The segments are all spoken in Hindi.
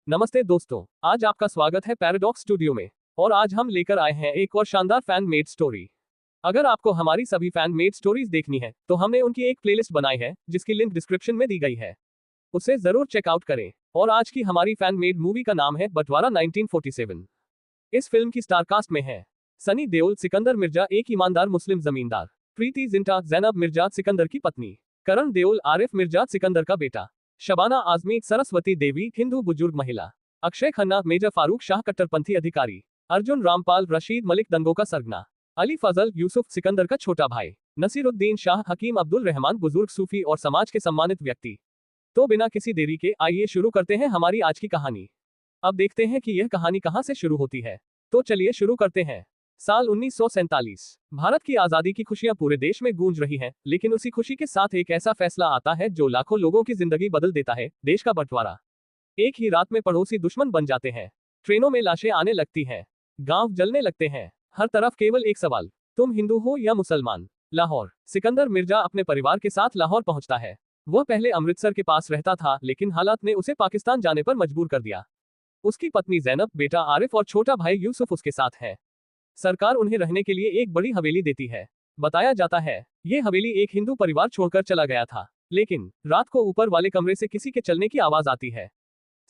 नमस्ते दोस्तों, आज आपका स्वागत है पैराडॉक्स स्टूडियो में। और आज हम लेकर आए हैं एक और शानदार फैन मेड स्टोरी। अगर आपको हमारी सभी फैन मेड स्टोरीज देखनी है तो हमने उनकी एक प्लेलिस्ट बनाई है जिसकी लिंक डिस्क्रिप्शन में दी गई है, उसे जरूर चेकआउट करें। और आज की हमारी फैन मेड मूवी का नाम है बंटवारा 1947। इस फिल्म की स्टारकास्ट में है सनी देओल सिकंदर मिर्जा एक ईमानदार मुस्लिम जमींदार, प्रीति जिंटा जैनब मिर्जा सिकंदर की पत्नी, करण देओल आरिफ मिर्जा सिकंदर का बेटा, शबाना आजमी सरस्वती देवी हिंदू बुजुर्ग महिला, अक्षय खन्ना मेजर फारूक शाह कट्टरपंथी अधिकारी, अर्जुन रामपाल रशीद मलिक दंगों का सरगना, अली फजल यूसुफ सिकंदर का छोटा भाई, नसीरुद्दीन शाह हकीम अब्दुल रहमान बुजुर्ग सूफी और समाज के सम्मानित व्यक्ति। तो बिना किसी देरी के आइए शुरू करते हैं हमारी आज की कहानी। अब देखते हैं कि यह कहानी कहां से शुरू होती है। तो चलिए शुरू करते हैं। साल 1947। भारत की आजादी की खुशियां पूरे देश में गूंज रही हैं, लेकिन उसी खुशी के साथ एक ऐसा फैसला आता है जो लाखों लोगों की जिंदगी बदल देता है, देश का बंटवारा। एक ही रात में पड़ोसी दुश्मन बन जाते हैं, ट्रेनों में लाशें आने लगती हैं, गांव जलने लगते हैं, हर तरफ केवल एक सवाल, तुम हिंदू हो या मुसलमान। लाहौर। सिकंदर मिर्जा अपने परिवार के साथ लाहौर पहुंचता है। वह पहले अमृतसर के पास रहता था, लेकिन हालात ने उसे पाकिस्तान जाने पर मजबूर कर दिया। उसकी पत्नी जैनब, बेटा आरिफ और छोटा भाई यूसुफ उसके साथ है। सरकार उन्हें रहने के लिए एक बड़ी हवेली देती है। बताया जाता है ये हवेली एक हिंदू परिवार छोड़कर चला गया था, लेकिन रात को ऊपर वाले कमरे से किसी के चलने की आवाज आती है।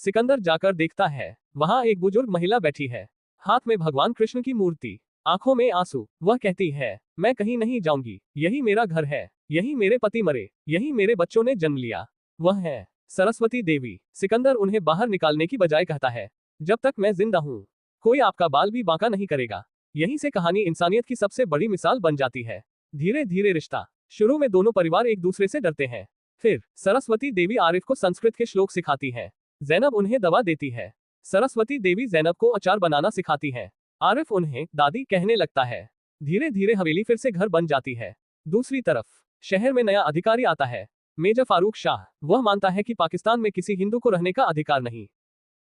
सिकंदर जाकर देखता है, वहां एक बुजुर्ग महिला बैठी है, हाथ में भगवान कृष्ण की मूर्ति, आंखों में आंसू। वह कहती है, मैं कहीं नहीं जाऊंगी, यही मेरा घर है, यही मेरे पति मरे, यही मेरे बच्चों ने जन्म लिया। वह है सरस्वती देवी। सिकंदर उन्हें बाहर निकालने की बजाय कहता है, जब तक मैं जिंदा हूं कोई आपका बाल भी बांका नहीं करेगा। यहीं से कहानी इंसानियत की सबसे बड़ी मिसाल बन जाती है। धीरे धीरे रिश्ता। शुरू में दोनों परिवार एक दूसरे से डरते हैं, फिर सरस्वती देवी आरिफ को संस्कृत के श्लोक सिखाती है, जैनब उन्हें दवा देती है। सरस्वती देवी जैनब को अचार बनाना सिखाती है, आरिफ उन्हें दादी कहने लगता है। धीरे धीरे हवेली फिर से घर बन जाती है। दूसरी तरफ शहर में नया अधिकारी आता है, मेजर फारूक शाह। वह मानता है कि पाकिस्तान में किसी हिंदू को रहने का अधिकार नहीं।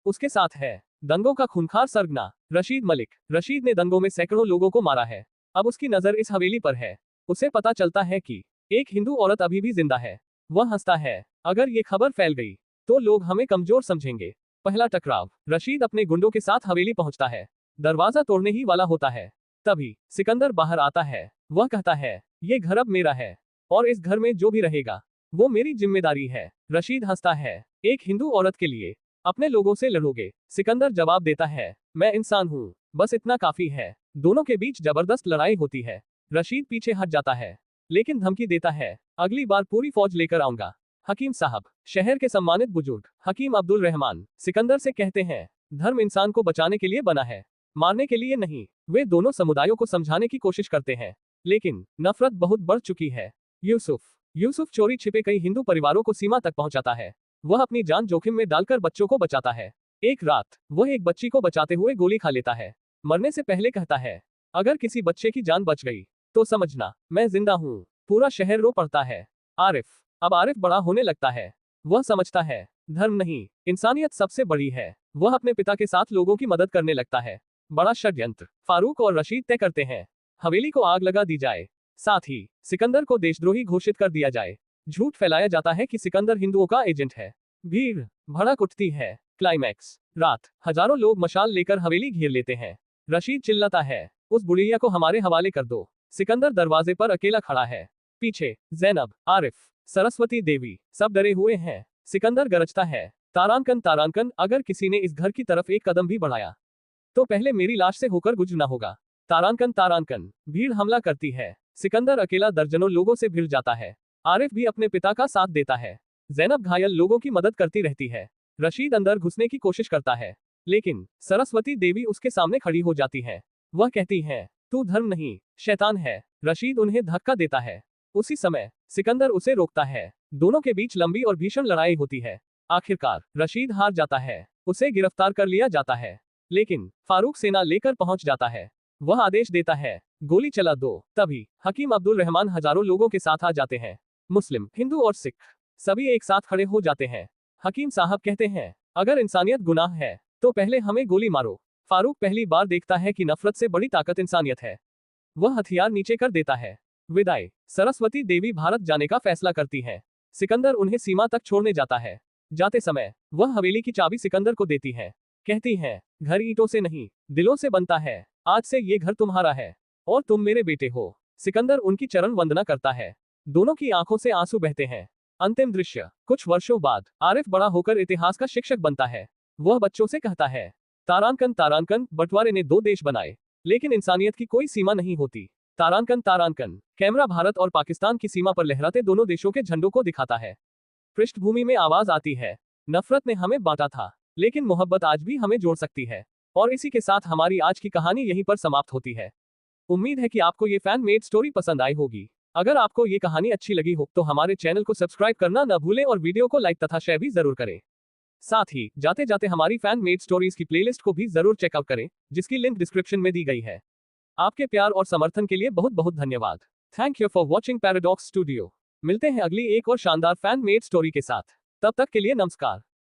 उसके साथ है दंगों का खूंखार सरगना रशीद मलिक। रशीद ने दंगों में सैकड़ों लोगों को मारा है। अब उसकी नजर इस हवेली पर है। उसे पता चलता है कि एक हिंदू औरत अभी भी जिंदा है। वह हंसता है, अगर ये खबर फैल गई तो लोग हमें कमजोर समझेंगे। पहला टकराव। रशीद अपने गुंडों के साथ हवेली पहुंचता है, दरवाजा तोड़ने ही वाला होता है, तभी सिकंदर बाहर आता है। वह कहता है, ये घर अब मेरा है और इस घर में जो भी रहेगा वो मेरी जिम्मेदारी है। रशीद हंसता है, एक हिंदू औरत के लिए अपने लोगों से लड़ोगे? सिकंदर जवाब देता है, मैं इंसान हूँ, बस इतना काफी है। दोनों के बीच जबरदस्त लड़ाई होती है। रशीद पीछे हट जाता है, लेकिन धमकी देता है, अगली बार पूरी फौज लेकर आऊंगा। हकीम साहब, शहर के सम्मानित बुजुर्ग हकीम अब्दुल रहमान, सिकंदर से कहते हैं, धर्म इंसान को बचाने के लिए बना है, मारने के लिए नहीं। वे दोनों समुदायों को समझाने की कोशिश करते हैं, लेकिन नफरत बहुत बढ़ चुकी है। यूसुफ चोरी छिपे कई हिंदू परिवारों को सीमा तक पहुंचाता है। वह अपनी जान जोखिम में डालकर बच्चों को बचाता है। एक रात वह एक बच्ची को बचाते हुए गोली खा लेता है। मरने से पहले कहता है, अगर किसी बच्चे की जान बच गई तो समझना मैं जिंदा हूँ। पूरा शहर रो पड़ता है। अब आरिफ बड़ा होने लगता है। वह समझता है, धर्म नहीं, इंसानियत सबसे बड़ी है। वह अपने पिता के साथ लोगों की मदद करने लगता है। बड़ा षड्यंत्र। फारूक और रशीद तय करते हैं, हवेली को आग लगा दी जाए, साथ ही सिकंदर को देशद्रोही घोषित कर दिया जाए। झूठ फैलाया जाता है कि सिकंदर हिंदुओं का एजेंट है। भीड़ भड़क उठती है। क्लाइमैक्स। रात, हजारों लोग मशाल लेकर हवेली घेर लेते हैं। रशीद चिल्लाता है, उस बुढ़िया को हमारे हवाले कर दो। सिकंदर दरवाजे पर अकेला खड़ा है। पीछे जैनब, आरिफ, सरस्वती देवी, सब डरे हुए हैं। सिकंदर गरजता है, तारांकन तारांकन, अगर किसी ने इस घर की तरफ एक कदम भी बढ़ाया तो पहले मेरी लाश से होकर गुजरना होगा। तारांकन तारांकन। भीड़ हमला करती है। सिकंदर अकेला दर्जनों लोगों से भिड़ जाता है। आरिफ भी अपने पिता का साथ देता है। जैनब घायल लोगों की मदद करती रहती है। रशीद अंदर घुसने की कोशिश करता है, लेकिन सरस्वती देवी उसके सामने खड़ी हो जाती है। वह कहती है, तू धर्म नहीं, शैतान है। रशीद उन्हें धक्का देता है। उसी समय सिकंदर उसे रोकता है। दोनों के बीच लंबी और भीषण लड़ाई होती है। आखिरकार रशीद हार जाता है। उसे गिरफ्तार कर लिया जाता है, लेकिन फारूक सेना लेकर पहुंच जाता है। वह आदेश देता है, गोली चला दो। तभी हकीम अब्दुल रहमान हजारों लोगों के साथ आ जाते हैं। मुस्लिम, हिंदू और सिख सभी एक साथ खड़े हो जाते हैं। हकीम साहब कहते हैं, अगर इंसानियत गुनाह है तो पहले हमें गोली मारो। फारूक पहली बार देखता है कि नफरत से बड़ी ताकत इंसानियत है। वह हथियार नीचे कर देता है। विदाई। सरस्वती देवी भारत जाने का फैसला करती है। सिकंदर उन्हें सीमा तक छोड़ने जाता है। जाते समय वह हवेली की चाबी सिकंदर को देती है। कहती है, घर ईंटों से नहीं, दिलों से बनता है। आज से ये घर तुम्हारा है और तुम मेरे बेटे हो। सिकंदर उनकी चरण वंदना करता है। दोनों की आंखों से आंसू बहते हैं। अंतिम दृश्य। कुछ वर्षों बाद आरिफ बड़ा होकर इतिहास का शिक्षक बनता है। वह बच्चों से कहता है, तारांकन तारांकन, बंटवारे ने 2 देश बनाए, लेकिन इंसानियत की कोई सीमा नहीं होती। तारांकन तारांकन। कैमरा भारत और पाकिस्तान की सीमा पर लहराते दोनों देशों के झंडों को दिखाता है। पृष्ठभूमि में आवाज आती है, नफरत ने हमें बांटा था, लेकिन मोहब्बत आज भी हमें जोड़ सकती है। और इसी के साथ हमारी आज की कहानी यहीं पर समाप्त होती है। उम्मीद है कि आपको ये फैन मेड स्टोरी पसंद आई होगी। अगर आपको ये कहानी अच्छी लगी हो तो हमारे चैनल को सब्सक्राइब करना न भूलें और वीडियो को लाइक तथा शेयर भी जरूर करें। साथ ही जाते जाते हमारी फैन मेड स्टोरीज की प्लेलिस्ट को भी जरूर चेकआउट करें, जिसकी लिंक डिस्क्रिप्शन में दी गई है। आपके प्यार और समर्थन के लिए बहुत बहुत धन्यवाद। Thank you for watching paradox studio. मिलते हैं अगली एक और शानदार फैन मेड स्टोरी के साथ। तब तक के लिए नमस्कार।